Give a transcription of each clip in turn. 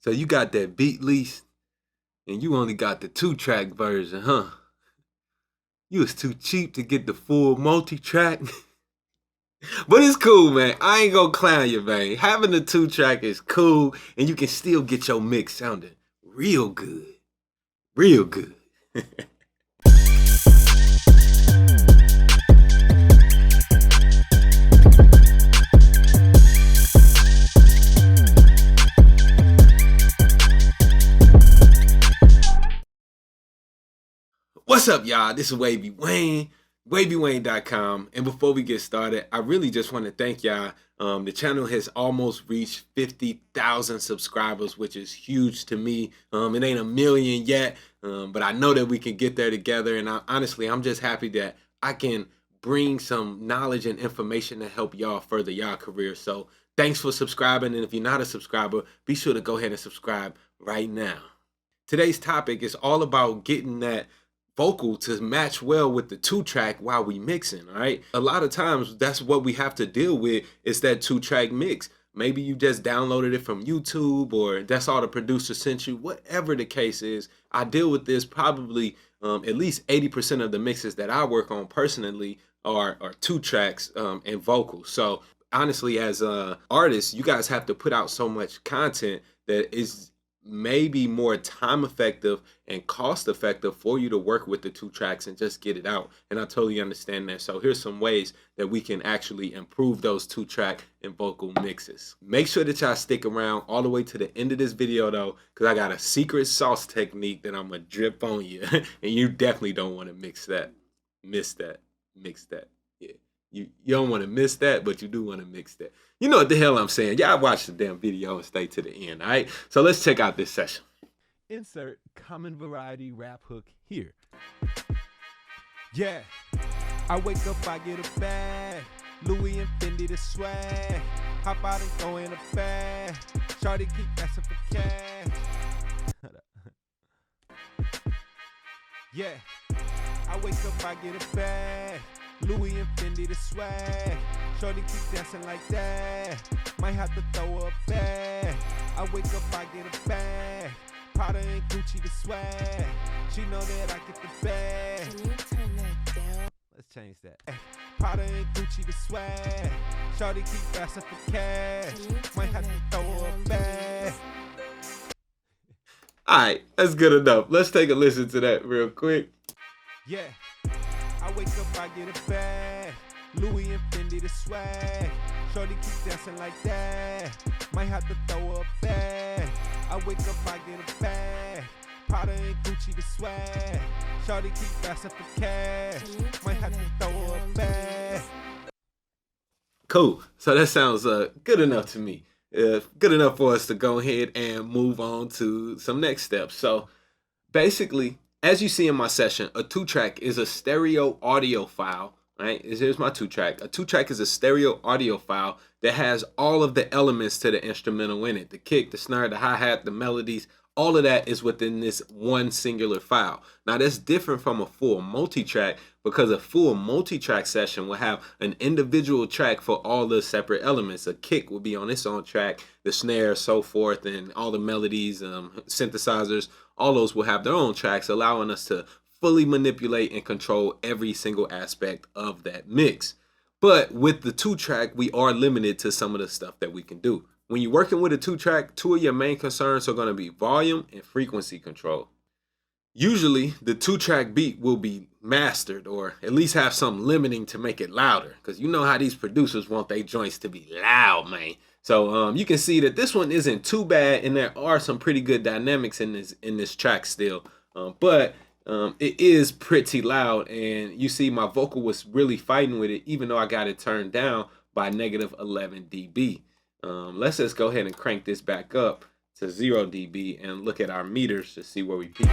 So you got that beat lease, and you only got the 2-track version, huh? You was too cheap to get the full multi-track. But it's cool, man. I ain't gonna clown you, man. Having the 2-track is cool, and you can still get your mix sounding real good. Real good. What's up, y'all? This is Wavy Wayne, WavyWayne.com. And before we get started, I really just want to thank y'all. The channel has almost reached 50,000 subscribers, which is huge to me. It ain't a million yet, but I know that we can get there together. And honestly, I'm just happy that I can bring some knowledge and information to help y'all further y'all career. So thanks for subscribing. And if you're not a subscriber, be sure to go ahead and subscribe right now. Today's topic is all about getting that vocal to match well with the 2-track while we mixing, all right? A lot of times that's what we have to deal with is that 2-track mix. Maybe you just downloaded it from YouTube, or that's all the producer sent you. Whatever the case is, I deal with this probably at least 80% of the mixes that I work on personally are 2 tracks and vocals. So honestly, as artists, you guys have to put out so much content that is maybe more time effective and cost effective for you to work with the 2 tracks and just get it out. And I totally understand that. So here's some ways that we can actually improve those 2-track and vocal mixes. Make sure that y'all stick around all the way to the end of this video though, because I got a secret sauce technique that I'm gonna drip on you. And you definitely don't want to mix that, mix that. Yeah. You don't want to miss that, but you do want to mix that. You know what the hell I'm saying. Y'all watch the damn video and stay to the end, all right? So let's check out this session. Insert common variety rap hook here. Yeah, I wake up, I get a bag. Louis and Fendi the swag. Hop out and go in a bag. Shawty keep asking for cash. Yeah, I wake up, I get a bag. Louis and Fendi the swag. Shorty keep dancing like that. Might have to throw her a bag. I wake up, I get a bag. Prada and Gucci the swag. She know that I get the bag. Can you turn that down? Let's change that. Prada and Gucci the swag. Shorty keep asking for cash. Might have to throw her a bag. All right, that's good enough. Let's take a listen to that real quick. Yeah, I wake up, I get a bag. Louis and Fendi the swag. Shorty keep dancing like that. Might have to throw her a bag. I wake up, I get a bag. Prada and Gucci the swag. Shorty keep asking for cash. Might have to throw her a bag. Cool. So that sounds good enough to me. Good enough for us to go ahead and move on to some next steps. So basically, as you see in my session, a 2-track is a stereo audio file. Right? Here's my 2-track. A 2-track is a stereo audio file that has all of the elements to the instrumental in it. The kick, the snare, the hi-hat, the melodies, all of that is within this one singular file. Now that's different from a full multi-track, because a full multi-track session will have an individual track for all the separate elements. A kick will be on its own track, the snare, so forth, and all the melodies, synthesizers, all those will have their own tracks, allowing us to fully manipulate and control every single aspect of that mix. But with the 2-track, we are limited to some of the stuff that we can do. When you're working with a 2-track, 2 of your main concerns are going to be volume and frequency control. Usually, the 2-track beat will be mastered, or at least have some limiting to make it louder, because you know how these producers want their joints to be loud, man. So you can see that this one isn't too bad, and there are some pretty good dynamics in this track still. But it is pretty loud, and you see my vocal was really fighting with it, even though I got it turned down by -11 dB. Let's just go ahead and crank this back up to 0 dB and look at our meters to see where we peak.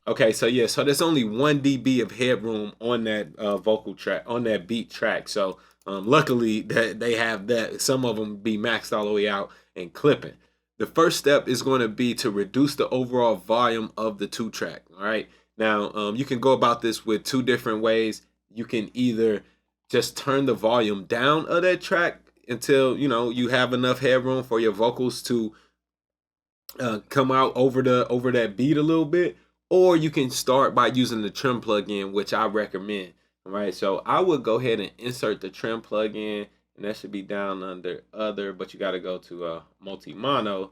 Okay, so yeah, so there's only 1 dB of headroom on that vocal track, on that beat track. So luckily that they have that. Some of them be maxed all the way out and clipping. The first step is going to be to reduce the overall volume of the 2-track. All right. Now, you can go about this with 2 different ways. You can either just turn the volume down of that track until, you know, you have enough headroom for your vocals to come out over that beat a little bit. Or you can start by using the trim plugin, which I recommend. All right, so I would go ahead and insert the trim plugin, and that should be down under other, but you got to go to multi-mono,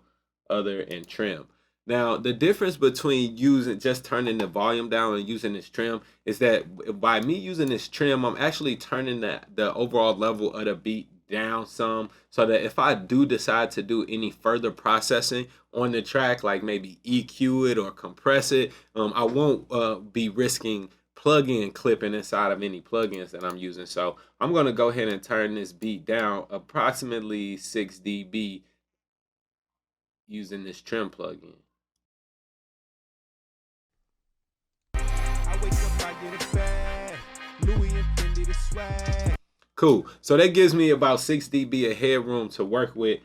other, and trim. Now, the difference between just turning the volume down and using this trim is that by me using this trim, I'm actually turning the overall level of the beat down some, so that if I do decide to do any further processing on the track, like maybe EQ it or compress it, I won't be risking plug-in clipping inside of any plugins that I'm using. So I'm going to go ahead and turn this beat down approximately 6 dB using this trim plugin. I wake up, I get it bad. Louis and Fendi the swag. Cool. So that gives me about 6 dB of headroom to work with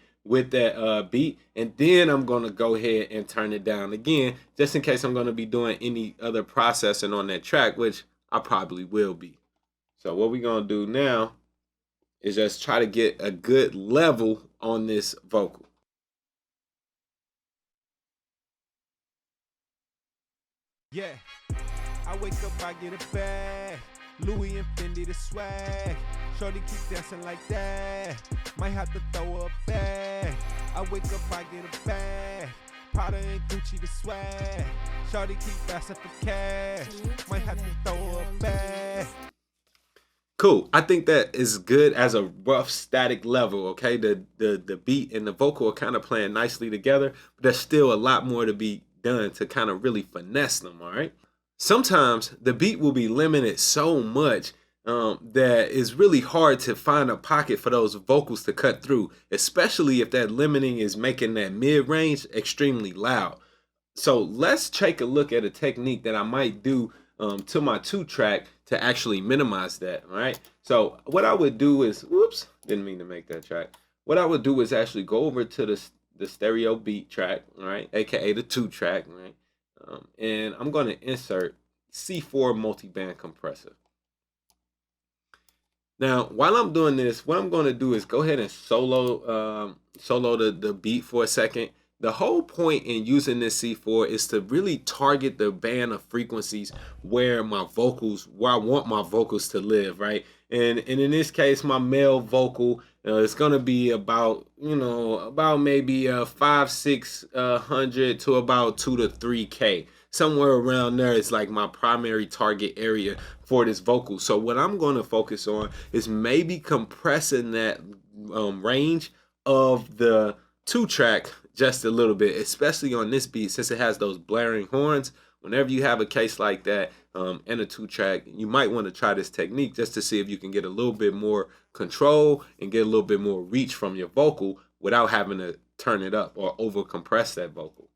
that beat, and then I'm going to go ahead and turn it down again, just in case I'm going to be doing any other processing on that track, which I probably will be. So what we're going to do now is just try to get a good level on this vocal. Yeah, I wake up, I get it bad. Louis and Fendi the swag. Shorty keep dancing like that. Might have to throw her back. I wake up, I get it bad. Prada and Gucci the swag. Shorty keep asking for cash. Might have to throw her back. Cool. I think that is good as a rough static level. Okay, the beat and the vocal are kind of playing nicely together, but there's still a lot more to be done to kind of really finesse them. All right. Sometimes the beat will be limited so much that it's really hard to find a pocket for those vocals to cut through, especially if that limiting is making that mid-range extremely loud. So let's take a look at a technique that I might do to my 2-track to actually minimize that. All right. So what I would do is, whoops, didn't mean to make that track. What I would do is actually go over to the stereo beat track, all right, aka the 2-track, right? And I'm going to insert C4 multiband compressor. Now, while I'm doing this, what I'm going to do is go ahead and solo the beat for a second. The whole point in using this C4 is to really target the band of frequencies where I want my vocals to live, right? And in this case, my male vocal it's gonna be about maybe 500-600 to about 2 to 3K. Somewhere around there is like my primary target area for this vocal. So what I'm going to focus on is maybe compressing that range of the 2-track just a little bit, especially on this beat, since it has those blaring horns. Whenever you have a case like that in a 2-track, you might want to try this technique just to see if you can get a little bit more control and get a little bit more reach from your vocal without having to turn it up or over compress that vocal.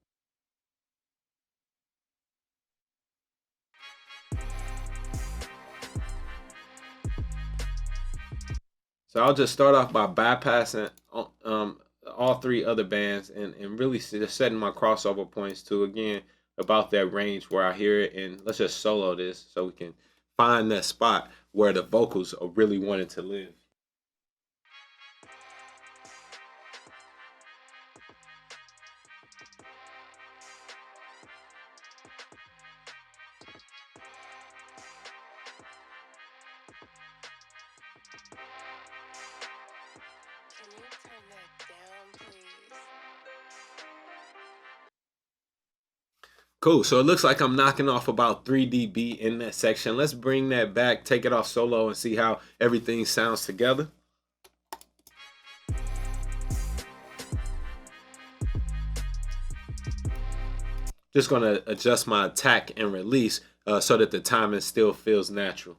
So I'll just start off by bypassing all 3 other bands and really just setting my crossover points to, again, about that range where I hear it. And let's just solo this so we can find that spot where the vocals are really wanting to live. Cool, so it looks like I'm knocking off about 3 dB in that section. Let's bring that back, take it off solo, and see how everything sounds together. Just gonna adjust my attack and release so that the timing still feels natural.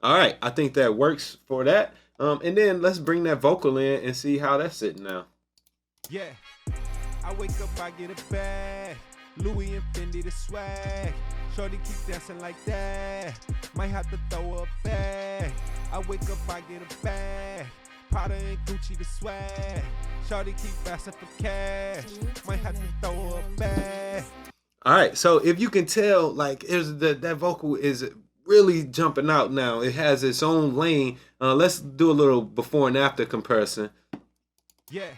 All right, I think that works for that. And then let's bring that vocal in and see how that's sitting now. Yeah, I wake up, I get it bad. Louis and Fendi the swag. Shorty keep dancing like that. Might have to throw her back. I wake up, I get it bad. Prada and Gucci the swag. Shorty keep asking for cash. Might have to throw her back. All right, so if you can tell, like, that vocal is really jumping out now. It has its own lane. Let's do a little before and after comparison. Yeah,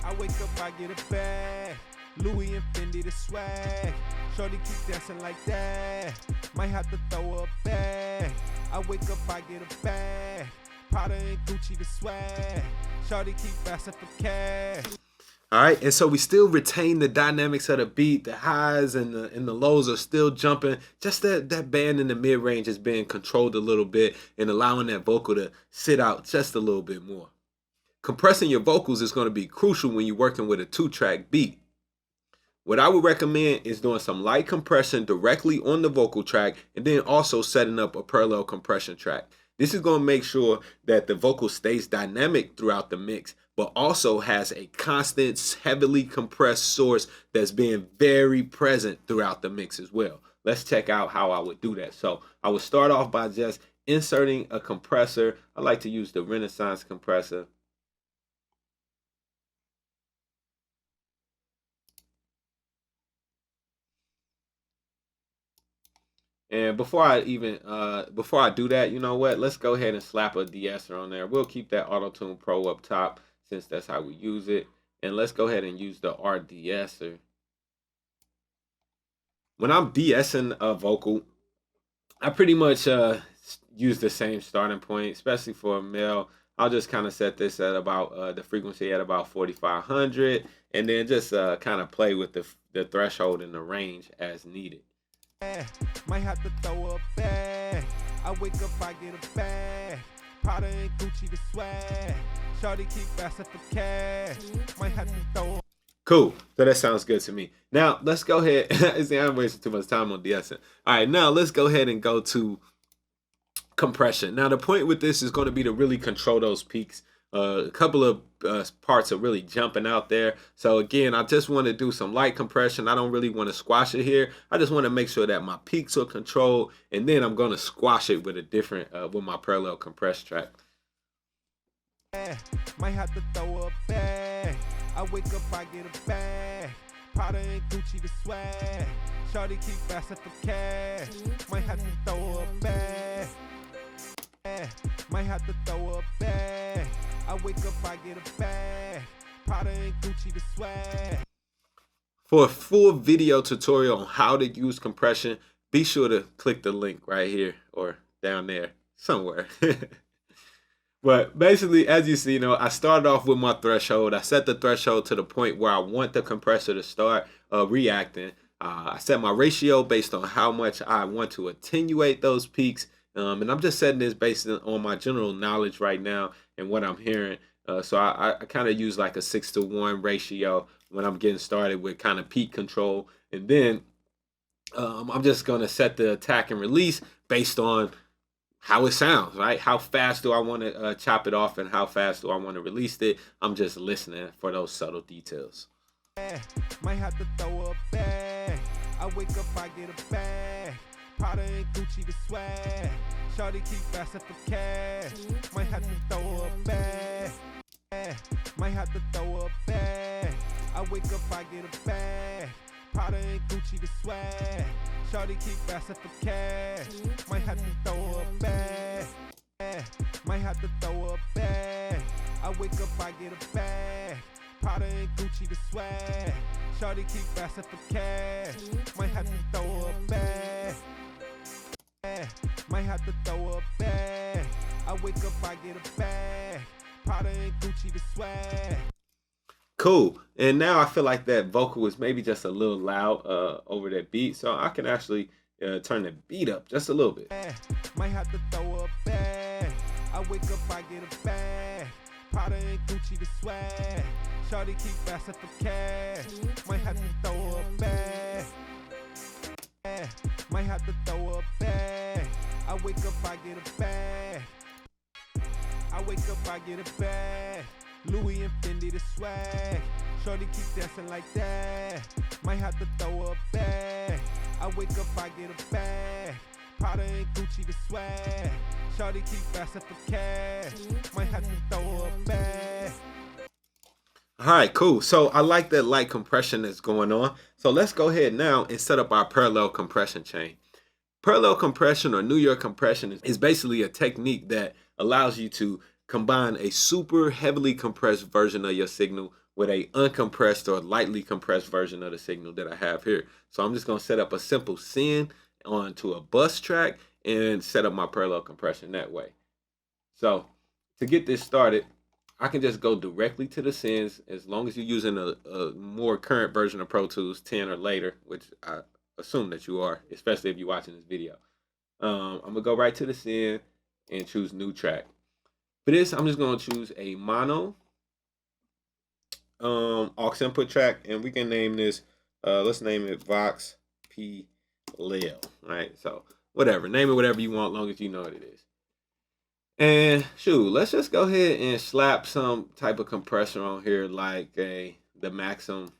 I wake up, I get a bag. Louis and Fendi the swag. Shorty keep dancing like that. Might have to throw her back. I wake up, I get a bag. Prada and Gucci the swag. Shorty keep asking for cash. All right, and so we still retain the dynamics of the beat. The highs and the lows are still jumping. Just that band in the mid range is being controlled a little bit and allowing that vocal to sit out just a little bit more. Compressing your vocals is going to be crucial when you're working with a 2-track beat. What I would recommend is doing some light compression directly on the vocal track and then also setting up a parallel compression track. This is going to make sure that the vocal stays dynamic throughout the mix, but also has a constant, heavily compressed source that's being very present throughout the mix as well. Let's check out how I would do that. So I would start off by just inserting a compressor. I like to use the Renaissance compressor. And before I do that, you know what? Let's go ahead and slap a de-esser on there. We'll keep that Auto-Tune Pro up top since that's how we use it. And let's go ahead and use the R de-esser. When I'm de-essing a vocal, I pretty much use the same starting point, especially for a male. I'll just kind of set this at about the frequency at about 4,500, and then just kind of play with the threshold and the range as needed. Might have to throw her back. I wake up, I get a bag. Prada and Gucci the swag. Shorty keep asking for cash. Might have to throw her. Cool. So that sounds good to me. Now let's go ahead. See, I'm wasting too much time on de-essing. All right, now let's go ahead and go to compression. Now the point with this is going to be to really control those peaks. A couple of parts are really jumping out there. So again, I just want to do some light compression. I don't really want to squash it here. I just want to make sure that my peaks are controlled, and then I'm going to squash it with a different with my parallel compress track. Might have to throw her back. I wake up, I get a bag. Prada and Gucci the swag. Shorty keep asking for cash. Might have to throw her back. Might have to throw her back. I wake up, I get a bag. Prada and Gucci the swag. For a full video tutorial on how to use compression, be sure to click the link right here or down there somewhere. But basically, as you see, I started off with my threshold. I set the threshold to the point where I want the compressor to start reacting. I set my ratio based on how much I want to attenuate those peaks. And I'm just setting this based on my general knowledge right now and what I'm hearing. So I kind of use like a 6-to-1 ratio when I'm getting started with kind of peak control. And then I'm just going to set the attack and release based on how it sounds, right? How fast do I want to chop it off and how fast do I want to release it? I'm just listening for those subtle details. Might have to throw her back. I wake up, I get a bag. Prada and Gucci the swag. Shorty keep asking for cash. Might have to throw her back. Might have to throw her back. I wake up, I get a bag. Prada and Gucci the swag. Shorty keep asking for cash. Might have to throw her back. Might have to throw her back. I wake up, I get a bag. Prada and Gucci the swag. Shorty keep asking for cash. Might have to throw her back. Might have to throw her back. I wake up, I get a bag. Prada and Gucci the swag. Cool. And now I feel like that vocal is maybe just a little loud over that beat, so I can actually turn the beat up just a little bit. Might have to throw her back. I wake up, I get a bag. Prada and Gucci the swag. Shorty keep asking for cash. Might have to throw her back. Might have to throw her back. I wake up, I get a bag. I wake up, I get a bag. Louis and Fendi the swag. Shorty keep dancing like that. Might have to throw her back. I wake up, I get a bag. Prada and Gucci the swag. Shorty keep asking for cash. Might have to throw her back. All right, cool. So I like that light compression that's going on. So let's go ahead now and set up our parallel compression chain. Parallel compression or New York compression is basically a technique that allows you to combine a super heavily compressed version of your signal with a uncompressed or lightly compressed version of the signal that I have here. So I'm just going to set up a simple send onto a bus track and set up my parallel compression that way. So to get this started, I can just go directly to the sends as long as you're using a more current version of Pro Tools 10 or later, which I assume that you are, especially if you're watching this video. I'm gonna go right to the send and choose new track. For this, I'm just gonna choose a mono aux input track, and we can name this, let's name it Vox P Lil. Right, so whatever, name it whatever you want, long as you know what it is. And shoot, let's just go ahead and slap some type of compressor on here, like the Maxim.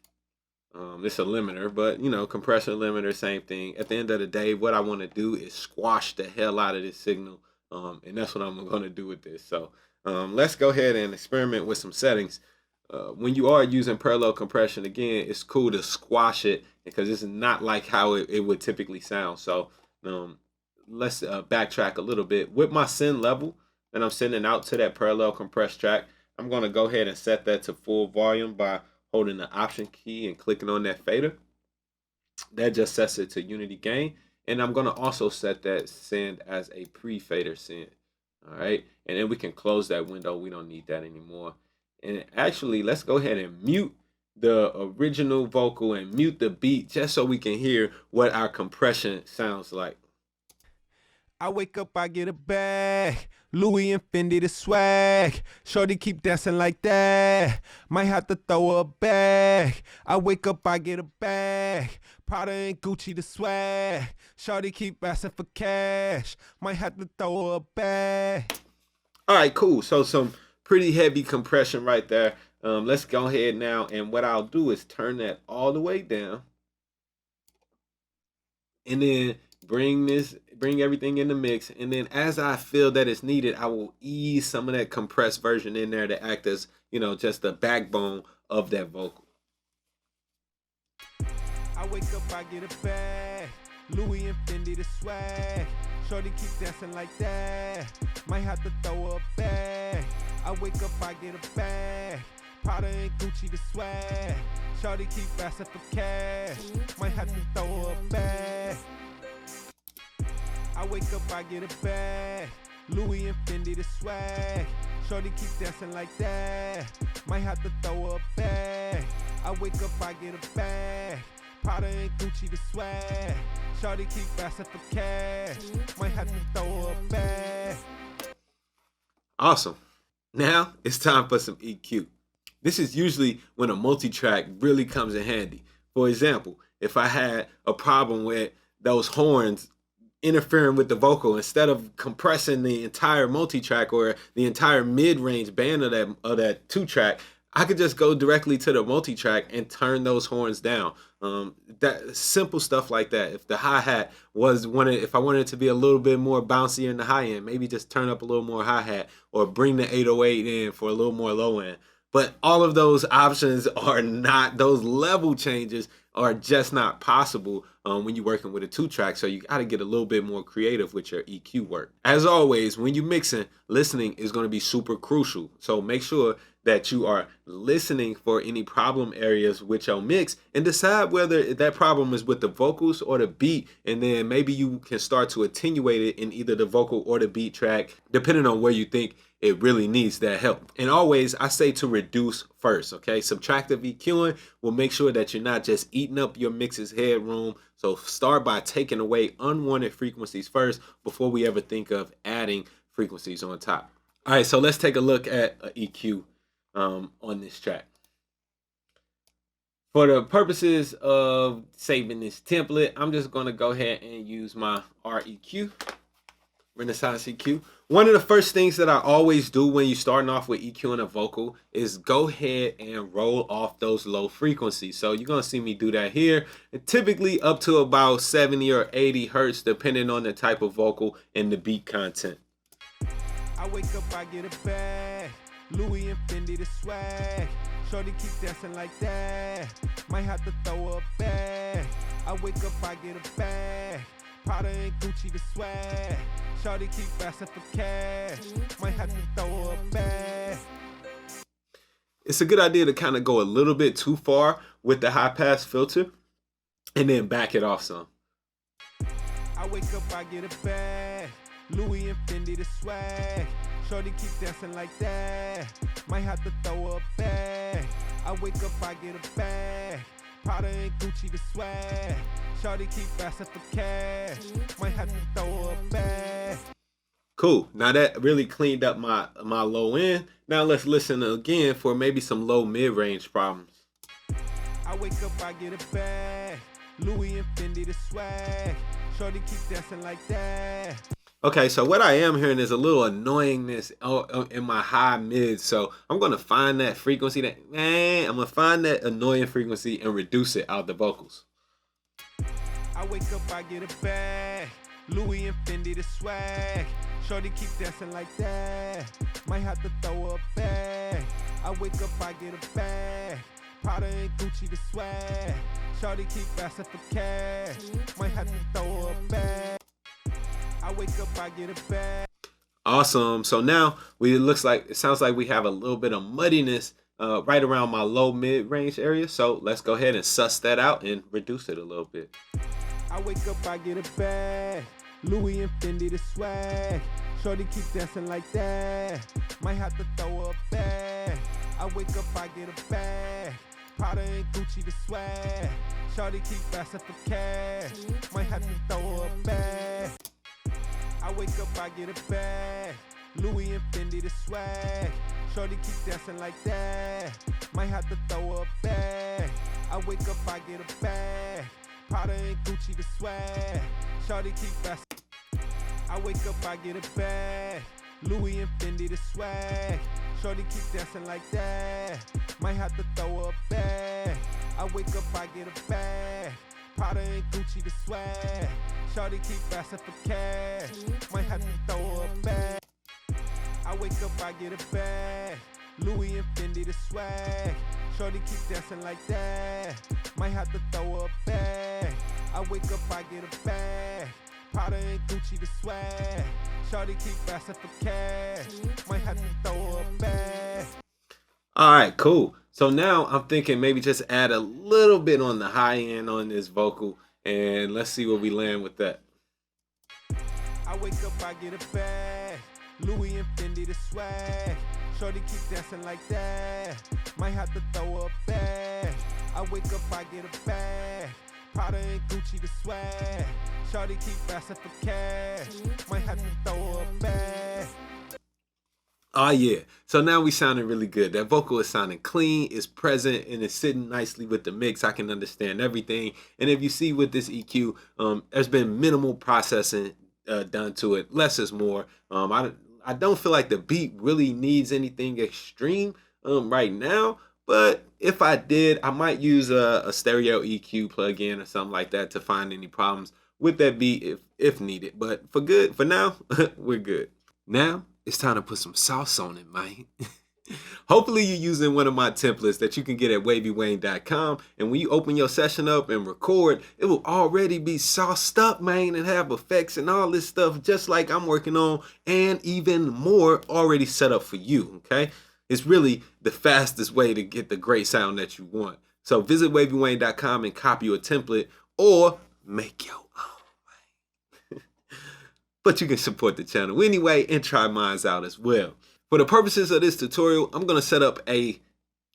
It's a limiter, but you know, compressor, limiter, same thing. At the end of the day, what I want to do is squash the hell out of this signal, and that's what I'm going to do with this. So let's go ahead and experiment with some settings. When you are using parallel compression, again, it's cool to squash it because it's not like how it would typically sound. So let's backtrack a little bit. With my send level that I'm sending out to that parallel compressed track, I'm going to go ahead and set that to full volume by holding the option key and clicking on that fader. That just sets it to unity gain. And I'm going to also set that send as a pre-fader send. All right. And then we can close that window. We don't need that anymore. And actually, let's go ahead and mute the original vocal and mute the beat just so we can hear what our compression sounds like. I wake up, I get a bag. Louis and Fendi the swag. Shorty keep dancing like that. Might have to throw her back. I wake up, I get a bag. Prada and Gucci the swag. Shorty keep asking for cash. Might have to throw her back. All right, cool. So some pretty heavy compression right there. Let's go ahead now, and what I'll do is turn that all the way down, and then bring everything in the mix, and then as I feel that it's needed, I will ease some of that compressed version in there to act as, you know, just the backbone of that vocal. I wake up, I get a bag. Louis and Fendi the swag. Shorty keep dancing like that. Might have to throw her back. I wake up, I get a bag. Prada and Gucci the swag. Shorty keep asking for cash. Might have to throw her back. I wake up, I get a bag. Louis and Fendi the swag. Shorty keep dancing like that. Might have to throw her back. I wake up, I get a bag. Prada and Gucci the swag. Shorty keep asking for cash. Might have to throw her back. Awesome. Now it's time for some EQ. This is usually when a multi-track really comes in handy. For example, if I had a problem with those horns interfering with the vocal, instead of compressing the entire multi-track or the entire mid-range band of that 2-track, I could just go directly to the multi-track and turn those horns down. That simple stuff like that. If the hi-hat if I wanted it to be a little bit more bouncy in the high end, maybe just turn up a little more hi-hat or bring the 808 in for a little more low end. But all of those options are not, those level changes are just not possible when you're working with a 2-track. So you got to get a little bit more creative with your EQ work. As always, when you're mixing, listening is going to be super crucial. So make sure that you are listening for any problem areas with your mix and decide whether that problem is with the vocals or the beat. And then maybe you can start to attenuate it in either the vocal or the beat track, depending on where you think it really needs that help. And always, I say to reduce first, okay? Subtractive EQing will make sure that you're not just eating up your mix's headroom. So start by taking away unwanted frequencies first before we ever think of adding frequencies on top. All right, so let's take a look at an EQ on this track. For the purposes of saving this template, I'm just gonna go ahead and use my REQ, Renaissance EQ. One of the first things that I always do when you're starting off with EQing a vocal is go ahead and roll off those low frequencies. So you're gonna see me do that here, and typically up to about 70 or 80 hertz, depending on the type of vocal and the beat content. I wake up, I get a bag. Louis and Fendi the swag. Shorty keep dancing like that. Might have to throw a bag. I wake up, I get a bag. Prada and Gucci the swag. Shorty keep asking for cash. Might have to throw a bag. It's a good idea to kind of go a little bit too far with the high pass filter and then back it off some. I wake up, I get a bag. Louis and Fendi the swag. Shorty keep dancing like that. Might have to throw a bag. I wake up, I get a bag. Prada and Gucci the swag. Shorty keep asking for cash. Might have to throw a bag. Cool. Now that really cleaned up my low end. Now let's listen again for maybe some low mid-range problems. I wake up, I get a bag. Louis and Fendi the swag. Shorty keep dancing like that. Okay, so what I am hearing is a little annoyingness in my high mid. So I'm gonna find that frequency I'm gonna find that annoying frequency and reduce it out the vocals. I wake up, I get a bag. Louis and Fendi the swag. Shorty keep dancing like that. Might have to throw a bag. I wake up, I get a bag. Prada and Gucci the swag. Shorty keep asking for cash. Might have to throw a bag. I wake up, I get a bag. Awesome. So now it sounds like we have a little bit of muddiness right around my low mid range area. So let's go ahead and suss that out and reduce it a little bit. I wake up, I get a bag. Louis and Fendi the swag. Shorty keep dancing like that. Might have to throw a bag. I wake up, I get a bag. Prada and Gucci the swag. Shorty keep asking for cash. Might have to throw a bag. I wake up, I get a bag. Louis and Fendi the swag. Shorty keep dancing like that. Might have to throw a bag. I wake up, I get a bag. Prada and Gucci the swag. Shorty keep asking. I wake up, I get a bag. Louis and Fendi the swag. Shorty keep dancing like that. Might have to throw a bag. I wake up, I get a bag. Prada and Gucci the swag. Shorty keep asking for cash. Might have to throw a bag. I wake up, I get a bag. Louis and Fendi the swag. Shorty keep dancing like that. Might have to throw a bag. I wake up, I get a bag. Prada and Gucci the swag. Shorty keep asking for cash. Might have to throw a bag. All right, cool. So now I'm thinking maybe just add a little bit on the high end on this vocal, and let's see where we land with that. I wake up, I get a bag. Louis and Fendi the swag. Shorty keep dancing like that. Might have to throw a bag. I wake up, I get a bag. Prada and Gucci the swag. Shorty keep asking for cash. Might have to throw a bag. Oh yeah, so now we sounding really good. That vocal is sounding clean, it's present, and it's sitting nicely with the mix. I can understand everything. And if you see with this EQ, there's been minimal processing done to it. Less is more. I don't feel like the beat really needs anything extreme right now. But if I did, I might use a stereo EQ plugin or something like that to find any problems with that beat if needed. But for now, we're good. Now, it's time to put some sauce on it, man. Hopefully you're using one of my templates that you can get at wavywayne.com. And when you open your session up and record, it will already be sauced up, man, and have effects and all this stuff just like I'm working on, and even more already set up for you, okay? It's really the fastest way to get the great sound that you want. So visit wavywayne.com and copy a template or make your own. But you can support the channel anyway and try mine out as well. For the purposes of this tutorial, I'm going to set up a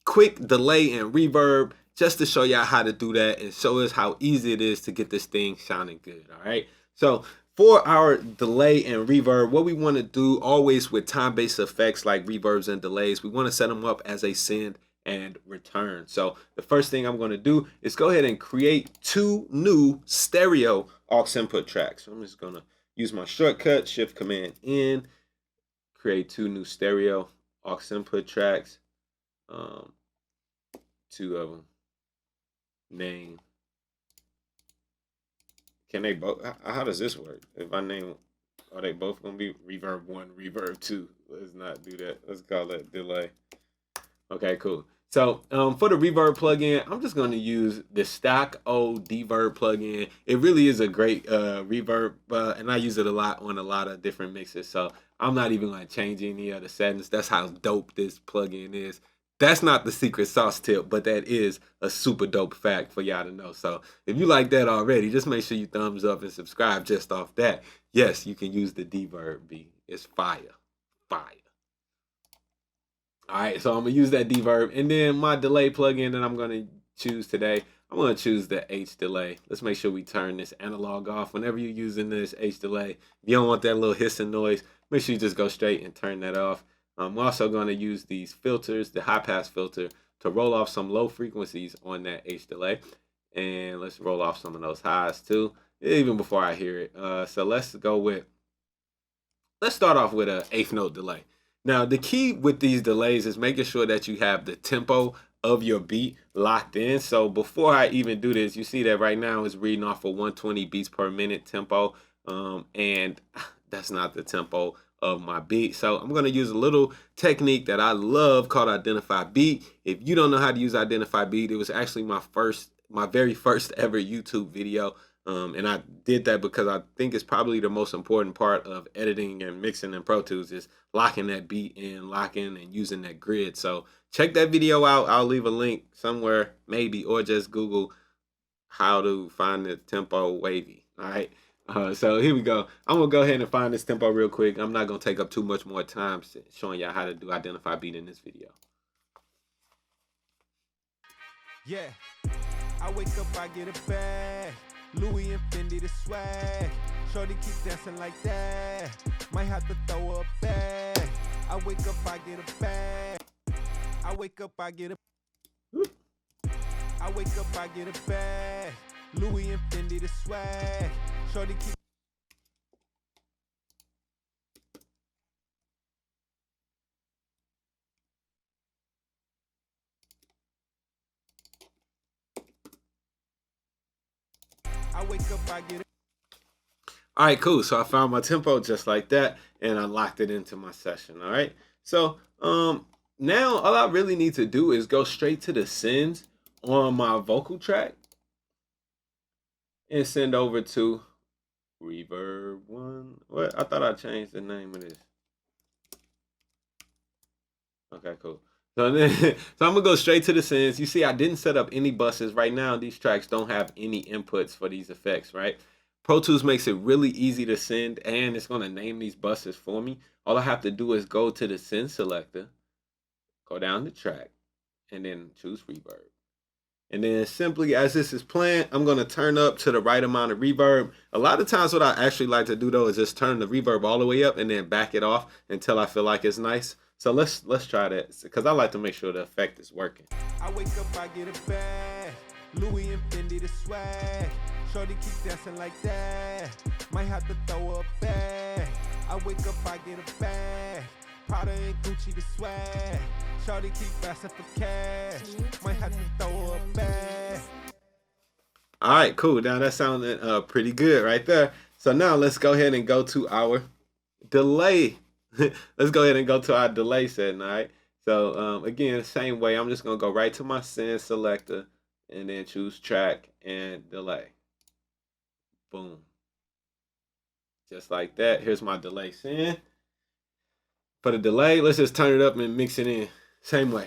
quick delay and reverb just to show y'all how to do that and show us how easy it is to get this thing sounding good, all right? So for our delay and reverb, what we want to do always with time-based effects like reverbs and delays, we want to set them up as a send and return. So the first thing I'm going to do is go ahead and create 2 new stereo aux input tracks. So I'm just going to use my shortcut, Shift Command N, create 2 new stereo aux input tracks. 2 of them. Name. Can they both? How does this work? If I name, are they both gonna be reverb 1, reverb 2? Let's not do that. Let's call it delay. Okay, cool. So for the reverb plugin, I'm just going to use the stock old Deverb plugin. It really is a great reverb, and I use it a lot on a lot of different mixes. So I'm not even going to change any of the settings. That's how dope this plugin is. That's not the secret sauce tip, but that is a super dope fact for y'all to know. So if you like that already, just make sure you thumbs up and subscribe just off that. Yes, you can use the Deverb B. It's fire. Fire. All right, so I'm gonna use that Deverb, and then my delay plugin that I'm gonna choose today, I'm gonna choose the H delay. Let's make sure we turn this analog off. Whenever you're using this H delay, if you don't want that little hissing noise, make sure you just go straight and turn that off. I'm also gonna use these filters, the high pass filter, to roll off some low frequencies on that H delay. And let's roll off some of those highs too, even before I hear it. So let's start off with an 1/8 note delay. Now, the key with these delays is making sure that you have the tempo of your beat locked in. So before I even do this, you see that right now it's reading off a 120 beats per minute tempo. And that's not the tempo of my beat. So I'm going to use a little technique that I love called Identify Beat. If you don't know how to use Identify Beat, it was actually my very first ever YouTube video. And I did that because I think it's probably the most important part of editing and mixing in Pro Tools is locking that beat in, locking and using that grid. So check that video out. I'll leave a link somewhere, maybe, or just Google how to find the tempo Wavy. All right. So here we go. I'm going to go ahead and find this tempo real quick. I'm not going to take up too much more time showing y'all how to do Identify Beat in this video. Yeah, I wake up, I get a bag. Louis and Fendi the swag. Shorty keep dancing like that. Might have to throw a bag. I wake up, I get a bag. I wake up, I get a. I wake up, I get a bag. Louis and Fendi the swag. Shorty keep. I wake up, I get it. All right, cool. So I found my tempo just like that, and I locked it into my session. All right. So now all I really need to do is go straight to the sends on my vocal track and send over to reverb 1. What? I thought I changed the name of this. Okay, cool. So I'm gonna go straight to the sends. You see, I didn't set up any buses. Right now, these tracks don't have any inputs for these effects, right? Pro Tools makes it really easy to send, and it's gonna name these buses for me. All I have to do is go to the send selector, go down the track, and then choose reverb. And then simply as this is playing, I'm gonna turn up to the right amount of reverb. A lot of times what I actually like to do though is just turn the reverb all the way up and then back it off until I feel like it's nice. So let's try that, because I like to make sure the effect is working. I wake up, I get a bag. Louis and Fendi the swag. Shorty keep dancing like that. Might have to throw a bag. I wake up, I get a bag. Prada and Gucci the swag. Shorty keep asking for cash. Might have to throw a bag. All right, cool. Now that sounded pretty good right there. So now let's go ahead and go to our delay. Let's go ahead and go to our delay setting. All right. So again, same way. I'm just gonna go right to my send selector and then choose track and delay. Boom. Just like that. Here's my delay send. For the delay, let's just turn it up and mix it in. Same way.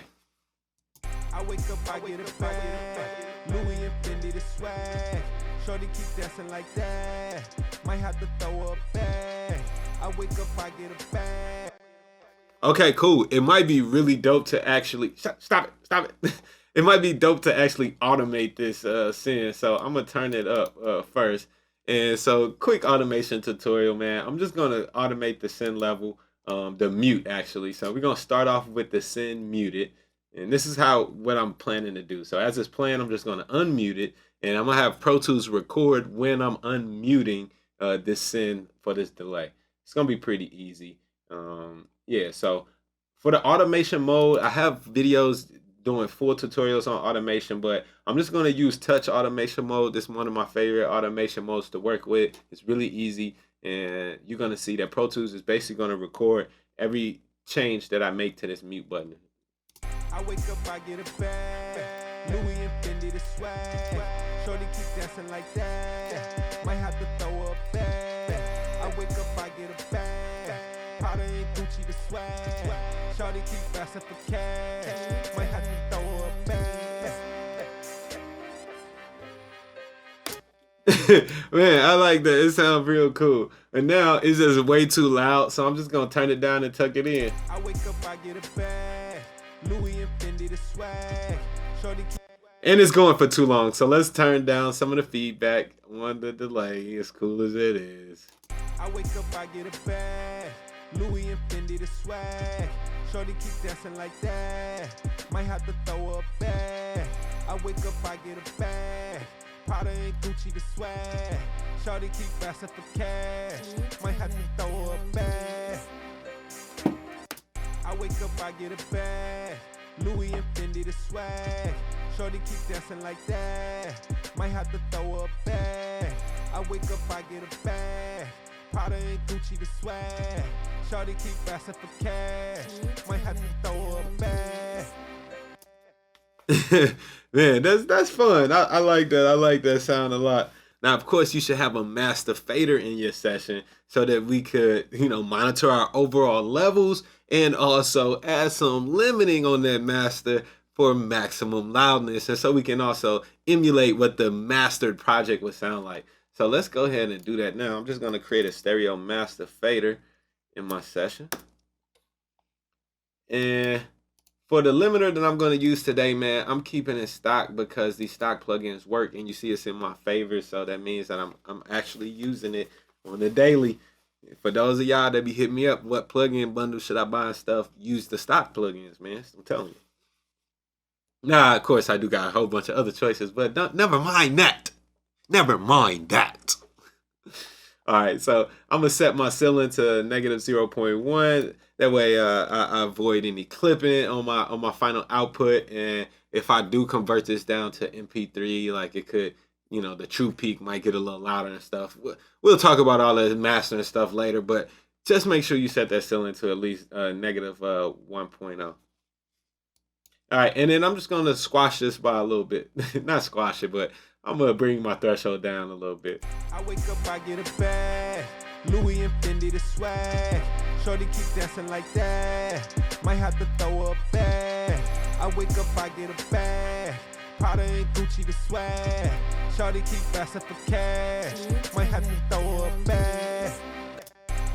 I wake up, I get a bag. Louis and Fendi the swag. Shorty keep dancing like that. Might have to throw a bag. I wake up, I get a bag. Okay, cool. It might be really dope to actually stop it. It might be dope to actually automate this send. So I'm gonna turn it up first. And so quick automation tutorial, man. I'm just gonna automate the send level, the mute actually. So we're gonna start off with the send muted. And this is what I'm planning to do. So as it's playing, I'm just gonna unmute it, and I'm gonna have Pro Tools record when I'm unmuting this send for this delay. It's gonna be pretty easy. Yeah, so for the automation mode, I have videos doing full tutorials on automation, but I'm just going to use touch automation mode. This is one of my favorite automation modes to work with. It's really easy, and you're going to see that Pro Tools is basically going to record every change that I make to this mute button. I wake up, I get a bag. Louis and Fendi the swag. Shorty keep dancing like that. Might have to throw a bag. I wake up, I get a bag. Powder and Gucci the swag. Shorty keep asking for cash. Might have to throw a bag. Man, I like that. It sounds real cool. And now it's just way too loud, so I'm just gonna turn it down and tuck it in. I wake up, I get a bag. Louis and Fendi the swag. Shorty keep. And it's going for too long, so let's turn down some of the feedback on the delay, as cool as it is. I wake up, I get a bag. Louis and Fendi the swag. Shorty keep dancing like that. Might have to throw a bag. I wake up, I get a bag. Powder and Gucci the swag. Shorty keep asking for cash. Might have to throw a bag. I wake up, I get a bag. Louis and Fendi the swag. Shorty keep dancing like that. Might have to throw a bag. I wake up, I get a bag. Powder and Gucci the swag. Shorty keep asking for cash. Might have to throw a bag. Man, that's fun. I like that. I like that sound a lot. Now, of course, you should have a master fader in your session so that we could, monitor our overall levels and also add some limiting on that master for maximum loudness, and so we can also emulate what the mastered project would sound like. So let's go ahead and do that now. I'm just going to create a stereo master fader in my session. And for the limiter that I'm going to use today, man, I'm keeping it stock because these stock plugins work, and you see it's in my favor, so that means that I'm actually using it on the daily. For those of y'all that be hitting me up, what plugin bundle should I buy and stuff, use the stock plugins, man. I'm telling you. Nah, of course, I do got a whole bunch of other choices, but never mind that. Never mind that. All right, so I'm going to set my ceiling to -0.1. That way I avoid any clipping on my final output. And if I do convert this down to MP3, like it could, the true peak might get a little louder and stuff. We'll talk about all that mastering stuff later, but just make sure you set that ceiling to at least -1.0. All right, and then I'm just going to squash this by a little bit. Not squash it, but I'm going to bring my threshold down a little bit. I wake up, I get a bag. Louis and Fendi the swag. Shorty keep dancing like that. Might have to throw a bag. I wake up, I get a bag. Powder and Gucci the swag. Shorty keep asking for cash. Might have to throw a bag.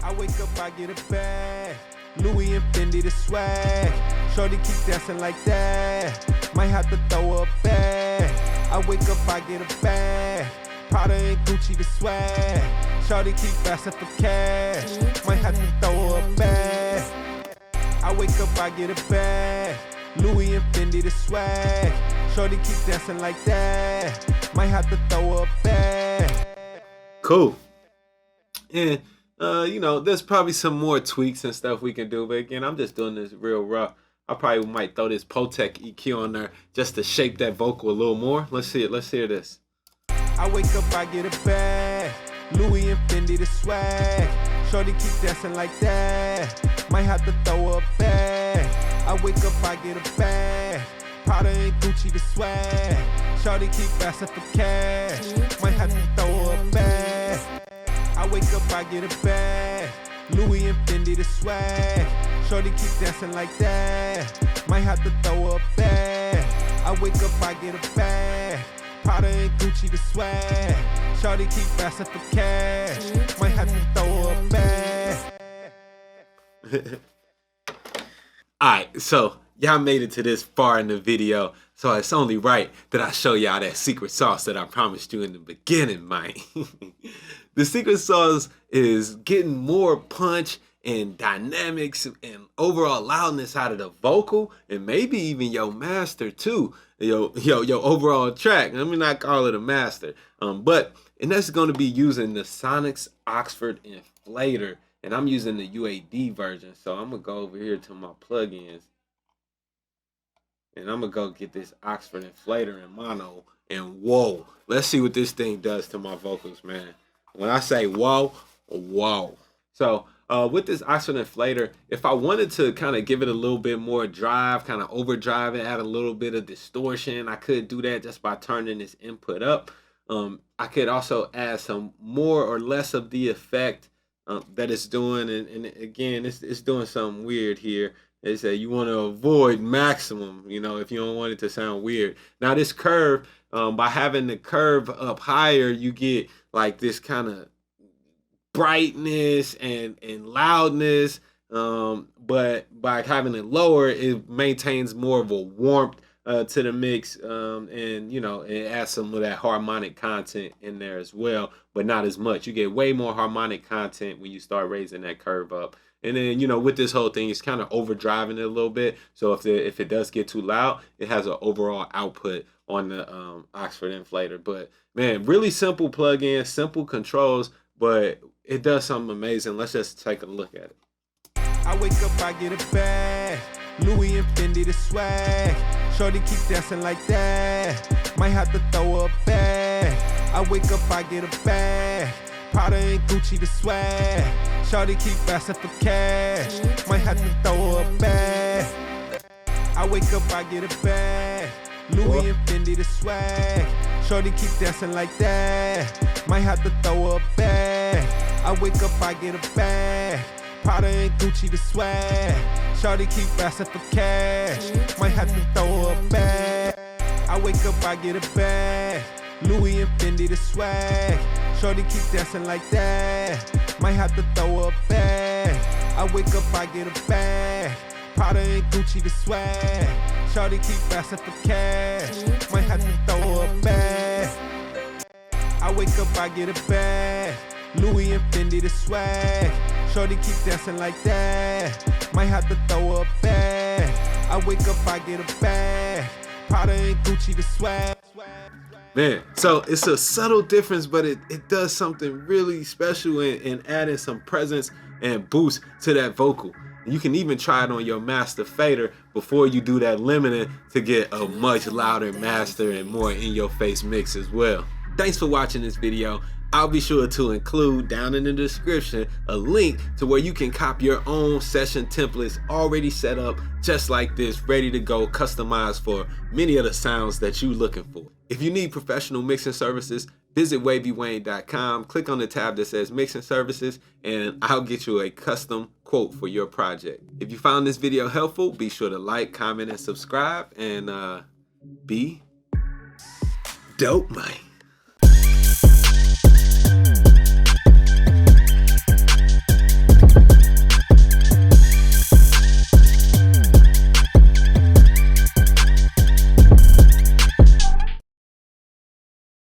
I wake up, I get a bag. Louis and Fendi the swag. Shorty keep dancing like that. Might have to throw a bag. I wake up, I get a bag. Powder and Gucci the swag. Shorty keep asking for cash. Might have to throw a bag. I wake up, I get a bag. Louis and Fendi the swag. Shorty keep dancing like that. Might have to throw a bag. Cool. And there's probably some more tweaks and stuff we can do, but again, I'm just doing this real rough. I probably might throw this Potec EQ on there just to shape that vocal a little more. Let's see it. Let's hear this. I wake up, I get a bag. Louis and Fendi the swag. Shorty keep dancing like that. Might have to throw a bag. I wake up, I get a bag. Powder and Gucci the swag. Shorty keep asking for cash. Might have to throw a bag. I wake up, I get a bag. Louis and Fendi the swag. Shorty keep dancing like that. Might have to throw a bag. I wake up, I get a bag. Powder and Gucci the swag. Shorty keep asking for cash. Might have to throw a bag. Alright, so y'all made it to this far in the video, so it's only right that I show y'all that secret sauce that I promised you in the beginning, man. The secret sauce is getting more punch and dynamics and overall loudness out of the vocal, and maybe even your master too. Your overall track. Let me not call it a master. And that's going to be using the Sonics Oxford Inflator and I'm using the UAD version. So I'm gonna go over here to my plugins, and I'm gonna go get this Oxford inflator in mono, and whoa, let's see what this thing does to my vocals, man. When I say whoa, whoa. So with this Oxford inflator, if I wanted to kind of give it a little bit more drive, kind of overdrive it, add a little bit of distortion, I could do that just by turning this input up. I could also add some more or less of the effect that it's doing, and again, it's doing something weird here. They say you want to avoid maximum, you know, if you don't want it to sound weird. Now this curve, by having the curve up higher, you get like this kind of brightness and loudness, but by having it lower, it maintains more of a warmth to the mix, and you know, it adds some of that harmonic content in there as well, but not as much. You get way more harmonic content when you start raising that curve up. And then, you know, with this whole thing, it's kind of overdriving it a little bit. So if it does get too loud, it has an overall output on the Oxford inflator. But man, really simple plugin, simple controls, but it does something amazing. Let's just take a look at it. I wake up, I get a bag. Louis and Fendi the swag. Shorty keep dancing like that. Might have to throw a bag. I wake up, I get a bag. Prada and Gucci the swag. Shorty keep asking for cash. Might have to throw a bag. I wake up, I get a bag. Louis and Fendi the swag. Shorty keep dancing like that. Might have to throw a bag. I wake up, I get a bag. Prada and Gucci the swag. Shorty keep asking for cash. Might have to throw a bag. I wake up, I get a bag. Louis and Fendi the swag. Shorty keep dancing like that. Might have to throw a bag. I wake up, I get a bag. Prada and Gucci the swag. Shorty keep asking for cash. Might have to throw a bag. I wake up, I get a bag. Louis and Fendi the swag. Shorty keep dancing like that. Might have to throw a bag. I wake up, I get a bag. Prada and Gucci the swag. Man, so it's a subtle difference, but it does something really special in adding some presence and boost to that vocal. And you can even try it on your master fader before you do that limiting to get a much louder master and more in-your-face mix as well. Thanks for watching this video. I'll be sure to include down in the description a link to where you can copy your own session templates already set up just like this, ready to go, customized for many of the sounds that you're looking for. If you need professional mixing services, visit wavy.com, click on the tab that says mixing services, and I'll get you a custom quote for your project. If you found this video helpful, be sure to like, comment, and subscribe, and be dope, man.